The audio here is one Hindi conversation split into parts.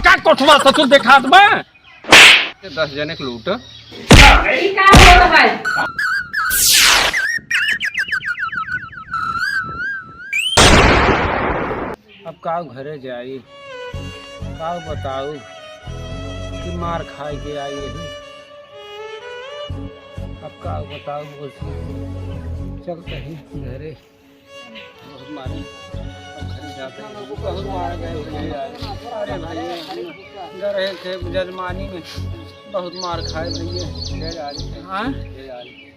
का कोठवा ससुर देखा दबा 10 जने के लूट अब का घरे जाई का बताऊ कि मार खाए के आई है। अब का बताऊ चल कहीं घरे बहुत मारे घर जाते बहुत मार गए। अरे भाई गए थे जजमानी में बहुत मार खाए भैया।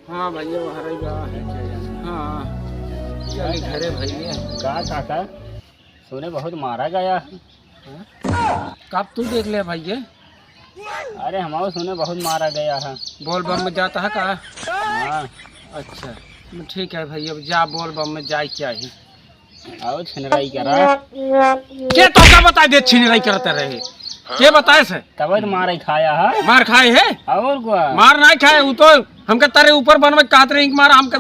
हाँ भैया वो हर है। हाँ चल घरे भैया का काका सुने बहुत मारा गया। कब तू देख ले भैया। अरे हमारे सुने बहुत मारा गया है। बोल बम में जाता है का। हाँ अच्छा ठीक है भैया जा बोल बम में जाए क्या ही। आओ छिनराई करा के तो क्या बताए दे छिनराई करते रहे के बताए से तब तो मार खाया है। मार खाए है और क्या मार नहीं खाए वो तो हमके तारे ऊपर बनवे कहते रहे मारा हमके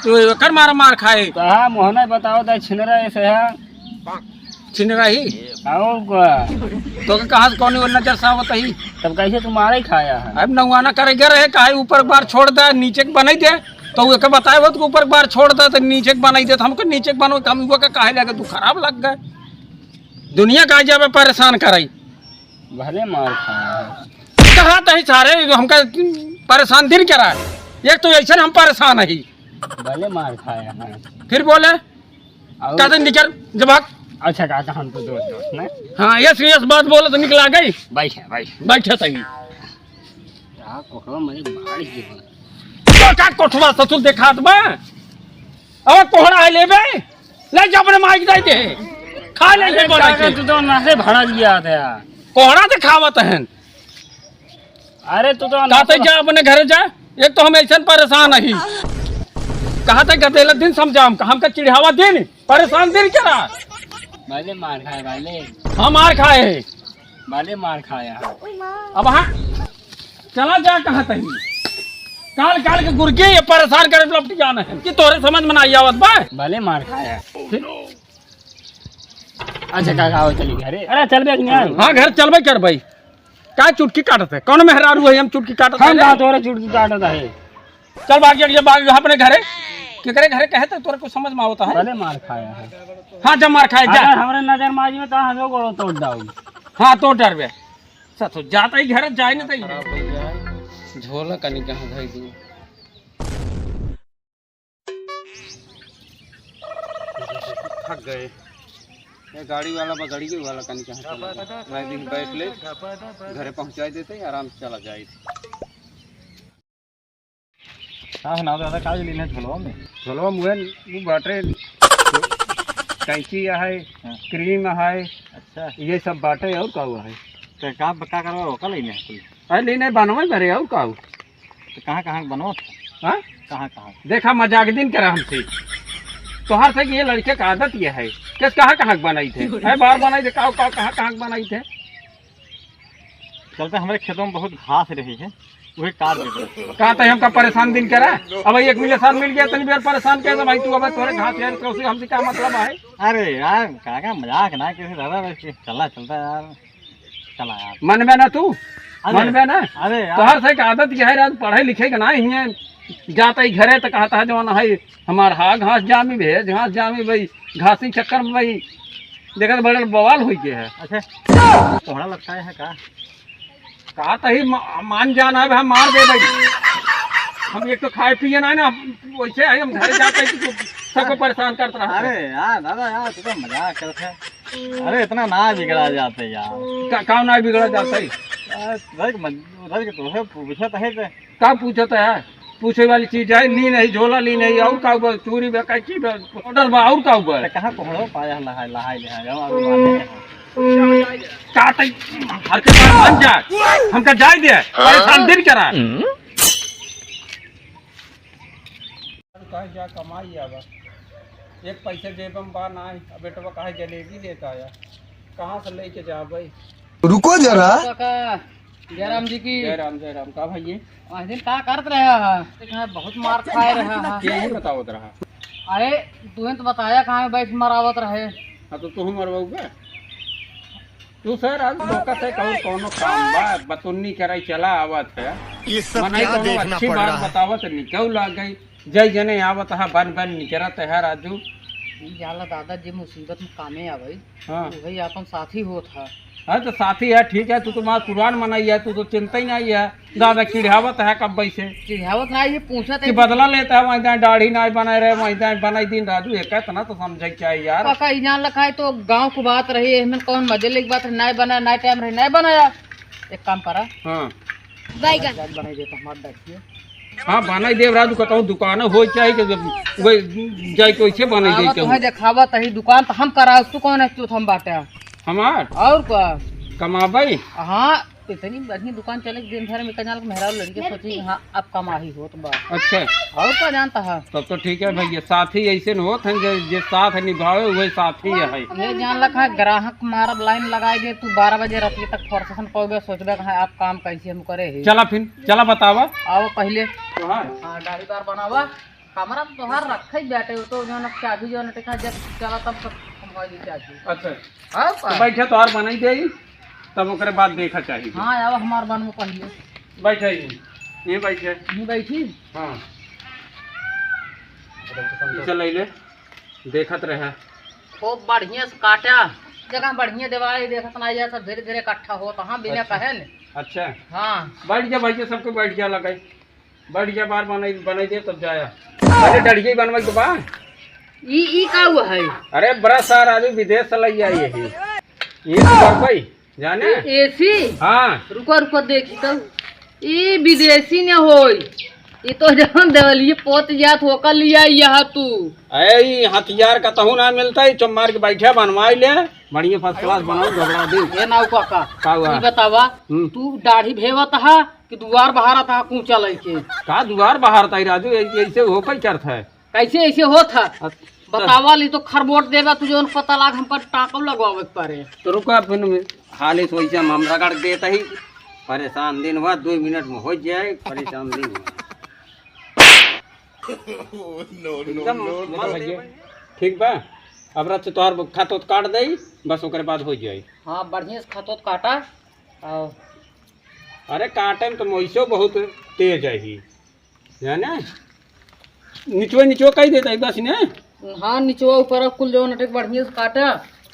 तो कर मार खाए कहा मोहना बताओ तो छिनरा ऐसे है छिनरा ही और क्या तो कहा कौन नजर सावत ही तब कैसे तू मारा ही खाया है। अब नौवाना करेगा रहे काहे ऊपर बार छोड़ दे नीचे के बनाई दे तो वो बताए वो तो ऊपर बार छोड़ दे तो नीचे के बनाई दे तो हमको नीचे के बनवे हम वो काहे लगे तू खराब लग गए दुनिया का जावे परेशान कराई भले मार खाया है। कहा तो सारे हमका परेशान दिन करा एक तो ऐसा हम परेशान है भले मार खाया है। फिर बोले कहते निकल जवाब। अच्छा काका हम तो दोस्त ना। हाँ ये सीरियस बात बोले तो निकला गई बैठे तभी तो का कोठवा ससुर देखा दबा अब कोहड़ा है लेबे ले जा अपने माइक दे दे खा ले ये बोला के तू तो ना से भाड़ा दिया था कोहड़ा ते खावत है। अरे तू तो कहते जा अपने घर जा एक तो हम ऐसा परेशान है कहा था गदेला दिन समझाम हमका चिढ़ावा दिन परेशान दिन करा भले मार खाए भले हम मार खाए है भले मार खाया है। अब हाँ चला जा कहा तही काल काल के गुरके ये परेशान करे लपट जाना है कि तोरे समझ में नहीं आवत बा भले मार खाया है। अच्छा काका आओ चली घरे। अरे चल बे नहीं हाँ घर चलबे कर भाई का चुटकी काटत है कौन मेहरारू है हम चुटकी काटत है ना तोरे चुटकी काटत है। चल बाकी जब अपने घरे केकरे घरे कहते तोरे को समझ में आवता है। भले मार खाया है। हाँ जब मार खाए जा हमरे नजर माजी में तो हंसो गोड़ो तोड़ दाऊ। हाँ तो डरबे सतो जाता ही घर जाए ना तो झोला कनी कहां धई दू थक गए ये गाड़ी वाला बगड़ी के वाला कनी कहां मैं दिन बैठ ले घरे पहुंचाई देते आराम से चला जाए। हां ना दादा काज लेने झोलवा मुहे वो बाटे कैंची है क्रीम है। अच्छा ये सब बाटे और का हुआ है तो का बता करो का लेने अरे लेने बनवा भरे और का तो कहां बनवा हाँ कहां देखा मजाक दिन करा हमसे तोहार से कि ये लड़के का आदत ये है किस कहाँ बनाई थे है बार बनाई थे कहाँ बनाई थे। चलते हमारे खेतों में बहुत घास रही है वही काट देते कहा था हमका परेशान दिन करा अब एक मिले साथ मिल गया तनी बार परेशान कर भाई तू अब तोरे घास यार तो हमसे क्या मतलब है। अरे यार काका मजाक ना कैसे दादा चलता यार चला यार मन में ना तू मन में ना। अरे तोहार से आदत ये है पढ़े लिखे का ना हियाँ जाता ही घरे तो कहता है जो है हमार हाँ घास जामी भेज घास जामी भाई घासी चक्कर में भाई देखा तो बड़े बवाल हुई के है। अच्छा कोहड़ा लगता है कहा तो ही मान जाना है हम मार दे भाई हम एक तो खाए पिए ना वैसे है हम घर जाते हैं सबको परेशान करता रहा। अरे यार दादा यार तू तो मजाक करते है। अरे इतना ना बिगड़ा जाते यार काम ना बिगड़ा जाता है पूछा है क्या पूछता है पूछे वाली चीज है ली नहीं झोला ली नहीं और का चूरी की ऑर्डर बा और का कहाँ पकड़ो पाया लहाई हर के मान जा हमका जाए दे परेशान दिन करा जा कमाई अब एक पैसे जेबम बा ना बेटवा कहे जलेबी लेता आया कहाँ से लेके जा भाई। रुको जरा जयराम जी की जयराम का भाई दिन का करत रहे बहुत मार खाए रहे यही बतावत रहा। अरे तूने तो बताया कहाँ बैठ मरावत रहे। हाँ तो तू मरवाऊगा तू सर आज मौका से कहूँ कोनो काम बा बतुन्नी करे चला आवत है ये सब मनाई क्या कोनो देखना अच्छी पड़ बात रहा है। बतावत नहीं क्यों लाग गई जय जने आवत है बन बन निकरत है राजू। ई जाला दादा जी मुसीबत में कामे आवे हाँ वही अपन साथी होत है। हाँ तो साथी है ठीक है तू तो माँ पुरान मनाई है तू तो चिंता ही नहीं है दादा चिढ़ावत है कब से चिढ़ावत ना ये पूछत कि है बदला लेता है वहीं दाढ़ी नहीं बनाए रहे वहीं बनाई दिन राजू एक है ना तो समझे चाहिए यार। काका ई जान लखा है तो गांव की बात रही है हमें कौन मजे की बात नहीं बना नहीं टाइम रही नहीं बनाया एक काम करा हाँ बैगन बनाई देता हमारे देखिए। हाँ बनाई देव राजू कहता दुकान हो चाहिए कि वही जाए के वैसे बनाई दे के तुम्हें देखावा तही दुकान तो हम करा तू कौन है तू हम बाटे हमार और क्या कमाबई। हाँ इतनी बढ़िया दुकान चले दिन भर में कनाल मेहरा लड़के सोची हाँ अब कमाही हो तो बात अच्छा और क्या जानता है तब तो ठीक है भैया साथी ऐसे न होत हैं जे साथ निभावे वही साथी है। ये जान रखा है ग्राहक मारब लाइन लगाई दे तू 12 बजे रात तक फॉर्सेशन पहुंचे सोचबे कहा आप काम कैसे हम करे है। चला फिर चला बतावा आओ पहले तोहार हाँ दाढ़ीदार बनावा कमरा तो तोहार रखे ही बैठे हो तो जो ना चाबी जो ना जब चला तब तक मोबाइल चाबी अच्छा हाँ तो बैठे तोहार बनाई दे तब ओकरे बाद देखा चाहिए। हाँ आओ हमार बनवा पहले बैठे ये बैठे नहीं बैठी हाँ चल ले देखत रहे खूब बढ़िया से काटा जगह बढ़िया दिवाली देखत ना जाए सब धीरे धीरे इकट्ठा हो तो हाँ बिना कहे न अच्छा हाँ बैठ जा भैया सबको बैठ जा लगाई बैठ जा बार बनाई दे तब जाया अरे डड़िए बनवाई के बाद ई का हुआ है अरे बड़ा सारा आदमी विदेश से लग आई है ये तो कर भाई जाने एसी हाँ रुको रुको देखी तो ई विदेशी न होई ये तो जहाँ देवलिए पोत जात होकर लिया यहाँ तू ऐ हथियार का तहु ना मिलता है चुम्मार के बैठे बनवाई ले बढ़िया फर्स्ट क्लास बनाओ घबरा दी ये नाव काका का हुआ ई बतावा तू दाढ़ी भेवत हा कि दुआर बहारा था कूचा लेके का दुआर बाहर था राजू ऐसे हो कई करत है कैसे ऐसे हो था बतावा ली तो खरबोट देगा तुझे उन पता लाग हम पर टाकम लगवावे के पारे तो रुका फिर हाल इस वैसे मामला कर देता ही परेशान दिन हुआ 2 मिनट में हो जाए परेशान दिन एकदम ठीक बा अब रच तोहार खातो काट दे बस ओकरे बाद हो जाए। हाँ बढ़िया से खतोत काटा और अरे काटे में तो मोइसो बहुत तेज है ही जाने निचो कही देता है बस ने हाँ निचवा ऊपर कुल जो नटे बढ़िया से काटा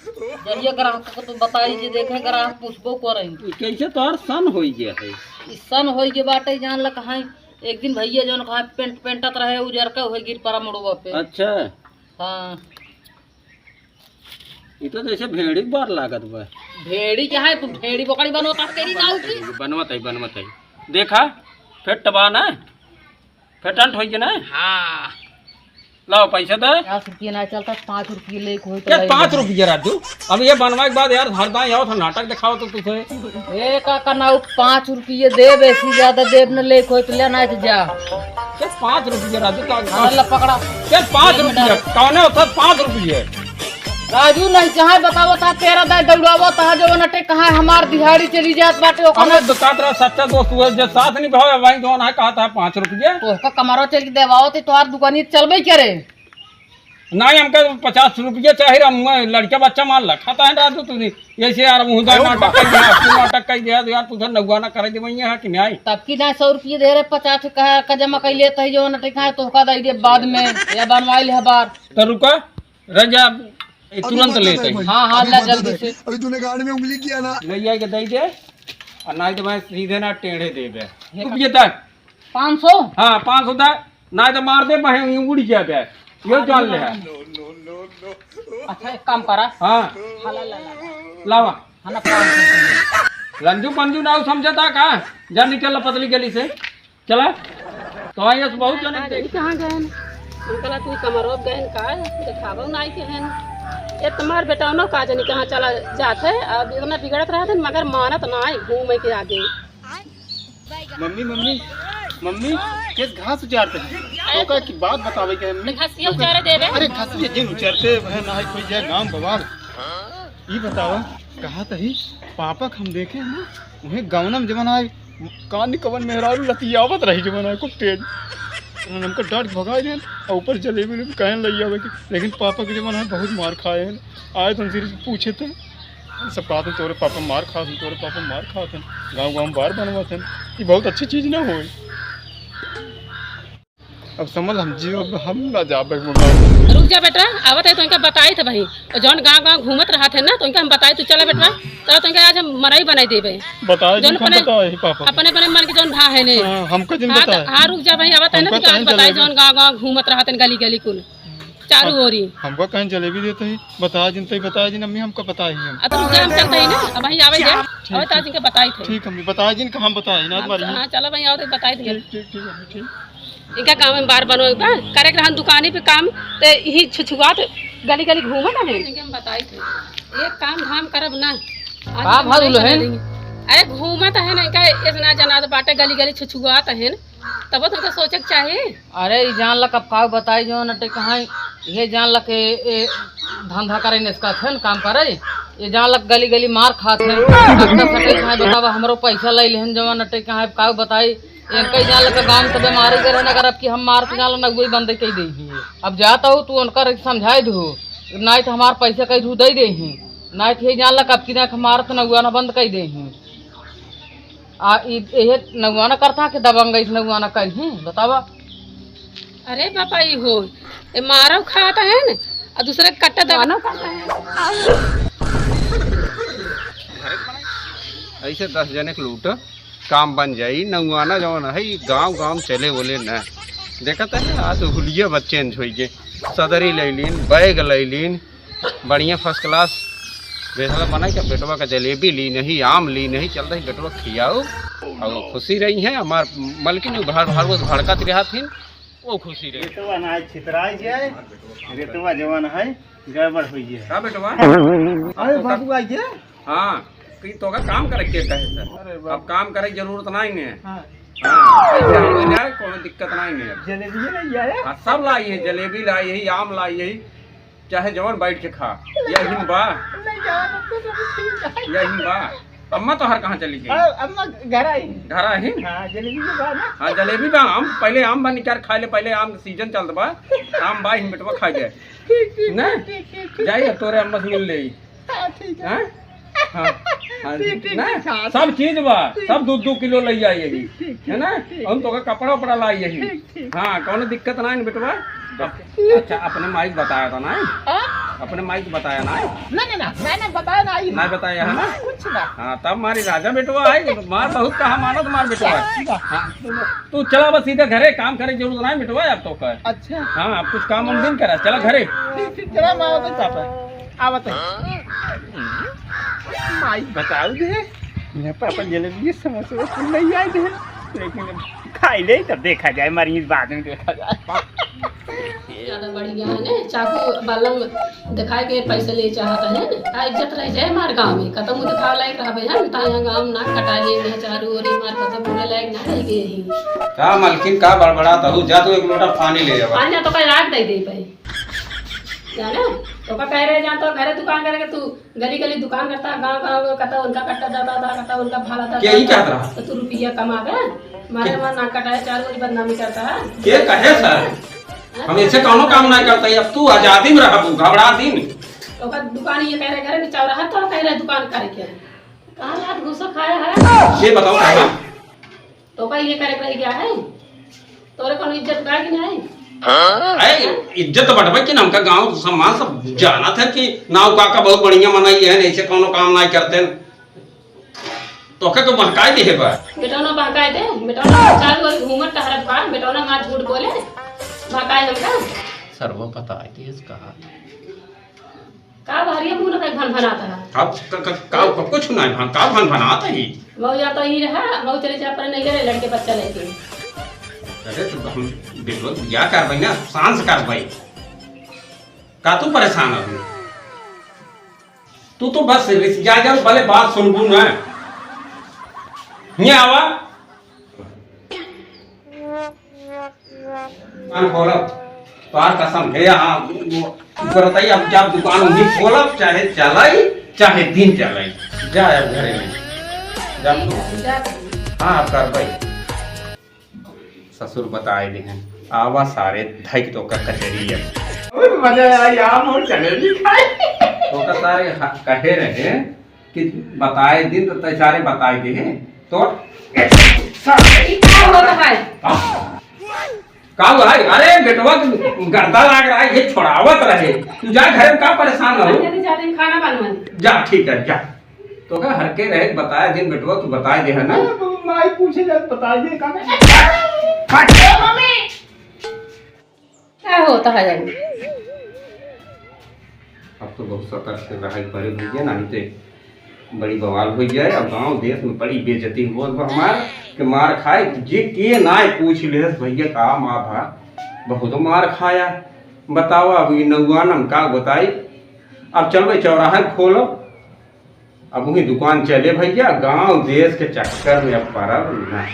जरिए ग्राहक को तो बताई जे देखे ग्राहक पूछबो करई कैसे तोहार सन हो गया है सन हो के बाटे जान ल कहा एक दिन भैया जो कहा पेंटत रहे उजर का हो गिर परा मुड़वा पे। अच्छा हाँ ये तो जैसे भेड़ी बार लागत बा भेड़ी क्या है तू भेड़ी बकरी बनोता तेरी नाव की बनवत है देखा फिर टबा ना फेटंट हो ना। हाँ लाओ पैसा दे 50 रुपये ना चलता 5 रुपये ले कोई क्या 5 रुपये राजू अब ये बनवाए के बाद यार हरदा आओ था नाटक दिखाओ तो तुझे ए काका ना 5 रुपये दे बेसी ज्यादा देव न ले कोई तो लेना है जा क्या 5 रुपये राजू का अल्लाह पकड़ा क्या 5 रुपये कौन होता 5 रुपये राजू नहीं चाहे बतावो ता तेरा दाई दौड़ावो ता जो नटे कहा हमार दिहाड़ी चली जात बाटे ओकरा हमें दुकान रहा सच्चा दोस्त हुआ जो साथ नहीं भाव वहीं तो ना कहा था 5 रुपये तो का कमरो चल के देवाओ ते तोहार दुकानी चलबे करे नहीं हमको 50 रुपये चाहिए लड़का बच्चा मान ला खाता है राजू तू ऐसे यार मुँह नाटक कर दिया यार तुझे नगवाना कर दे वही है कि नहीं तब की ना 100 रुपये दे रहे 50 का जमा कर लेते है जो नटे कहा तो का दे दे बाद में या बनवाई ले बार तो रुका रजा तुरंत लेते हैं। हाँ हाँ ला जल्दी से अभी तूने गाड़ी में उंगली किया ना ले जाए के दे दे और नहीं तो मैं सीधे ना टेढ़े दे दे रुपये तक 500 हाँ 500 तक नहीं तो मार दे मैं उड़ जाए ये जान ले है अच्छा एक काम करा हाँ हाला ला लावा हाँ ना 500 रंजू पंजू ना समझा था का जा निकल पतली गली से चला तो आइए बहुत जने कहाँ गए अंकल तू कमरो गए का दिखावो नहीं के हैं ये तुम्हार बेटा नो का जानी कहाँ चला जाते अब इतना बिगड़त रहा था मगर मानत नहीं घूमे के आगे मम्मी मम्मी मम्मी किस घास उचारते हैं टोका की बात बतावे के हमने घसिया उचारे दे रहे अरे घास ये जिन उचारते वह ना कोई जाए गांव बवाल ये बतावा कहा तही पापा हम देखे हैं ना उन्हें गावनम जमन आए कान कवन मेहरारू लतियावत रही जमन आए को तेज हमको डांट भगाए देन और ऊपर जलेबी कहन लई आवे कि लेकिन पापा के जमन है बहुत मार खाए हैं आए तो उनसे पूछे थे सब कहते तोरे पापा मार खाते तोरे पापा मार खाते गाँव गाँव बार बनवाते ये बहुत अच्छी चीज़ ना हो। अब समझ हम जी अब हम ना जा पाए। रुक जा बेटा, आवत है तो इनका बताई थे भाई, और जौन गाँव गाँव घूमत रहा थे ना तो इनका हम बताई तू चला बेटा, तो इनका आज हम मरई बनाई देबे। बताए जौन जिन बताए पापा अपने अपने मन के जौन भा है ने। हमको जिन हाँ बताए हाँ रुक जा भाई, आवत है ना तो आज बताई जौन गाँव गाँव घूमत रहा थे गली गली कुल चारू ओरी। हमको कहीं जलेबी देते ही बताया जिन तो बताया जिन अम्मी हमको बताए ही हम। अब तो रुक जा, हम चलते ही ना, अब भाई आवे जा आवत आज इनके बताई थे। ठीक हम बताया जिन हम बताए ना तुम्हारी। हाँ चलो भाई आओ तो बताई थे। ठीक ठीक। इनका काम में बार बनो करे के रहन दुकानी पे काम ते यही छुछुआत गली गली घूमत है। इनके हम बताई थे एक काम धाम करब ना का भरूल है? अरे घूमत है ना का इतना जना तो बाटे गली गली छुछुआत है तब तुमको सोचे के चाहिए। अरे ई जान लक अब का बताई जो नटे कहाँ ये जान लक धंधा करे ने इसका थे काम करे ये जान लक गली गली मार खात है। डॉक्टर सटे कहाँ बतावा हमरो पैसा ले लेहन जवान नटे कहाँ का बताई इनका जान लक गांव तो बीमारी करे ना अगर अब कि हम मार के जान वही बंद कह दे। अब जाता हूँ तू उनका समझाई दू नहीं तो हमार पैसा कह दू दे दे नहीं तो ये जान लक अब कि ना हमार तो नगुआना बंद कह दे ये नगुआना करता कि दबंग नगुआना कहीं बतावा। अरे पापा ये हो ये मारो खाता है ना और दूसरे कट्टा दबाना करता है। ऐसे 10 जने के लूट काम बन जाई नंगवाना जवन है गांव गांव चले बोले न देखता है आज हुलिया बच्चे हो गए सदरी ले लीन बैग ले लीन बढ़िया फर्स्ट क्लास बेसला बना क्या बेटवा का जलेबी ली नहीं आम ली नहीं चल रही बेटवा खियाओ और खुशी रही है हमार मलकिन भाड़ भाड़ वो भड़का रहा थी वो खुशी रही। बेटवा ना छितराई जाए बेटवा जवान है गड़बड़ हुई है का बेटवा अरे बाबू आई है। हाँ तो का काम करे के कहे सर अब काम करे की जरूरत नहीं है। हां हां कोई दिक्कत नहीं है। जलेबी नहीं आया। हाँ सब लाई है जलेबी लाई है आम लाई है चाहे जवान बैठ के खा यही बा यही बा। अम्मा तो हर कहाँ चली गई? अम्मा घर आई। हाँ जलेबी के बाद ना हाँ जलेबी बा आम पहले आम बा निकाल खा ले पहले आम सीजन चलता बा आम बा ही बेटवा खा जाए ना जाइए तोरे अम्मा से मिल ले। हाँ हाँ ना सब चीज बा सब 2-2 किलो ले जाइए है ना हम तो कपड़ा उपड़ा लाई यही। हाँ कौन दिक्कत ना बेटवा। अच्छा अपने माइक बताया था ना अपने माइक बताया ना मैंने बताया नहीं बताया है ना कुछ ना। हाँ तब मारी राजा बेटवा है मार बहुत कहा मानो तो मार बेटवा। हाँ तू चला बस सीधे घरे काम करे जरूरत नहीं बेटवा अब तो कर। अच्छा हाँ अब कुछ काम दिन करा चला घरे। चला पापा आवत माइक बताओ दे मेरे पापा जलेबी समोसा नहीं आए थे लेकिन खाई ले तब देखा जाए मरीज बाद में देखा जाए। ज्यादा बढ़िया है ना चाकू बालम दिखाए के पैसे ले चाहता है ना इज्जत रह जाए हमारे गाँव में खत्म दिखा लायक रहा है ता यहाँ गाँव ना कटा ले चारू ओरी मार खत्म बोले लायक ना रह गए। का मलकिन का बड़बड़ाता हूँ जा तू 1 लोटा पानी ले जा। पानी तो कहीं राख दे भाई जाना तो कह रहे जा तो घरे दुकान करके तू गली गली दुकान करता गाँव गाँव कटा उनका कट्टा जाता था कटा उनका भाड़ा था यही क्या रहा तो तू रुपया कमावे मारे वहाँ ना कटाए चारू ओरी बदनामी करता है। ये कहे सर हम ऐसे कौनो काम नहीं करते अब तू आजादी में रहा घबरा दिन तो दुकान ये कह रहे घर में चाव रहा तो कह रहे दुकान करे क्या कहाँ रात घुसा खाया है ये बताओ क्या तो का ये करे क्या है तोरे कौन इज्जत बा कि नहीं। अरे इज्जत बढ़वे कि हमका गांव समाज सब जाना था कि नाव काका बहुत बढ़िया मनाई है ऐसे कोनो काम नहीं करते तो का को बहकाई दे बा बेटौना बहकाई दे बेटौना चालू और घूमत टहरत बा बेटौना मार झूठ बोले बहकाई हमका सर्व पता है देश का का भारिया मुंह का भन भनाता है अब का कुछ नहीं भन का भन भनाता ही मऊ जा तो ही रहा मऊ चले जा पर नहीं गए लड़के बच्चा लेके। अरे तो हम देखो क्या कर भाई ना सांस कर भाई का तू परेशान है तू तो बस जा जा भले बात सुनबू ना यहाँ आवा दुकान खोलब तोहार कसम है यहाँ बताइए अब जब दुकान उन्हीं खोलब चाहे चलाई चाहे दिन चलाई जा घरे में जब हाँ कर भाई ससुर बताए दी हैं आवा सारे धैक तो का कचरी है मजा आया आम और जलेबी खाए तो का सारे कहे रहे कि बताए दिन तो सारे बताए दे हैं तो ई का होता है का हुआ है? अरे बेटवा गर्दा लाग रहा है, ये छोड़ावत रहे। तू जा घर में, का परेशान हो? जल्दी जाते खाना बनवाने जा ठीक है जा। तो क्या हर के रहे बताया दिन बेटवा तू बताए दे है ना। माई पूछे जा बता दे का मम्मी क्या होता है जान अब तो बहुत सतर्क से रहा पड़े भैया, नहीं तो बड़ी बवाल हो जाए। अब गांव देश में बड़ी बेइज्जती हुआ हमार के मार खाए जे के ना पूछ ले भैया का माँ भा बहुत मार खाया। बताओ अब ये नौवानम का बताई। अब चलबे चौराहा खोलो, अब वही दुकान चले भैया। गांव देश के चक्कर में अब पड़ब ना।